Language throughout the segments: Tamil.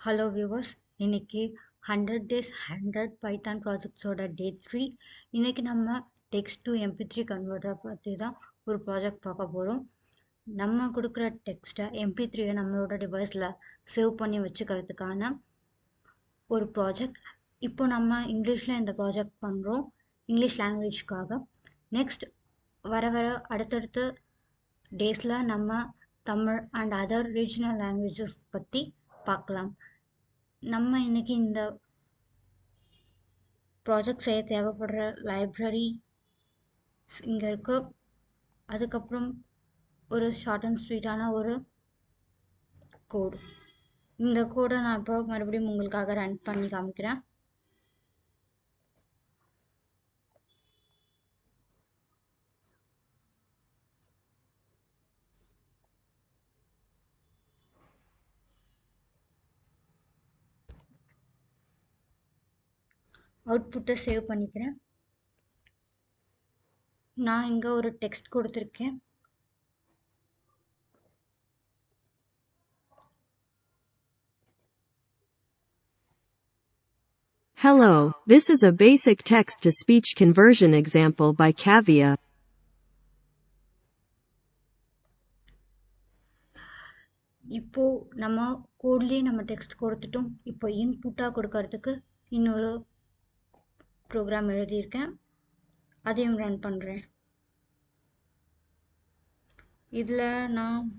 ஹலோ வியூவர்ஸ், இன்னைக்கு 100 days 100 பைத்தான் ப்ராஜெக்ட்ஸோட டே 3. இன்னைக்கு நம்ம டெக்ஸ்ட் டு MP3 கன்வெர்ட்டர் பற்றி தான் ஒரு ப்ராஜெக்ட் பார்க்க போகிறோம். நம்ம கொடுக்குற டெக்ஸ்ட்டை MP3யை நம்மளோட டிவைஸில் சேவ் பண்ணி வச்சுக்கிறதுக்கான ஒரு ப்ராஜெக்ட். இப்போ நம்ம இங்கிலீஷில் இந்த ப்ராஜெக்ட் பண்ணுறோம், இங்கிலீஷ் லாங்குவேஜ்க்காக. நெக்ஸ்ட் வர அடுத்தடுத்த டேஸில் நம்ம Tamil and other regional languages பற்றி பார்க்கலாம். நம்ம இன்னைக்கு இந்த ப்ராஜெக்ட் செய்ய தேவைப்படுற லைப்ரரி இங்கே இருக்கு. அதுக்கப்புறம் ஒரு ஷார்ட் அண்ட் ஸ்வீட்டான ஒரு கோட். இந்த கோடை நான் இப்போ மறுபடியும் உங்களுக்காக ரன் பண்ணி காமிக்கிறேன். அவுட்புட்டை சேவ் பண்ணிக்கிறேன். நான் இங்கே ஒரு டெக்ஸ்ட் கொடுத்துருக்கேன். Hello, this is a basic text-to-speech conversion example by Kavya. இப்போ நம்ம கோட்லேயே நம்ம டெக்ஸ்ட் கொடுத்துட்டோம். இப்போ இன்புட்டாக கொடுக்கறதுக்கு இன்னொரு ப்ரோக்ராம் எழுதியிருக்கேன், அதையும் ரன் பண்ணுறேன். இதில் நான்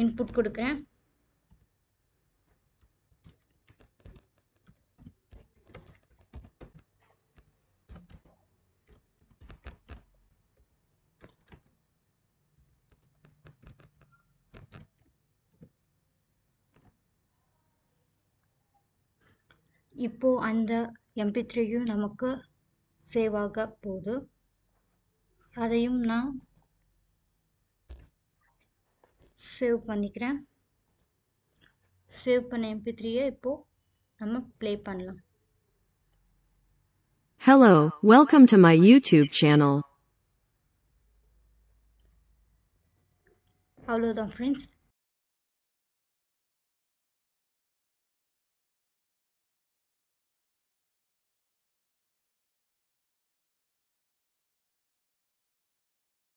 இன்புட் கொடுக்குறேன். இப்போ அந்த MP3யும் நமக்கு சேவ் ஆக போகுது. அதையும் நான் சேவ் பண்ணிக்கிறேன். சேவ் பண்ண MP3யை இப்போ நம்ம ப்ளே பண்ணலாம். Hello, welcome to my YouTube channel. அவ்வளோதான் ஃப்ரெண்ட்ஸ்.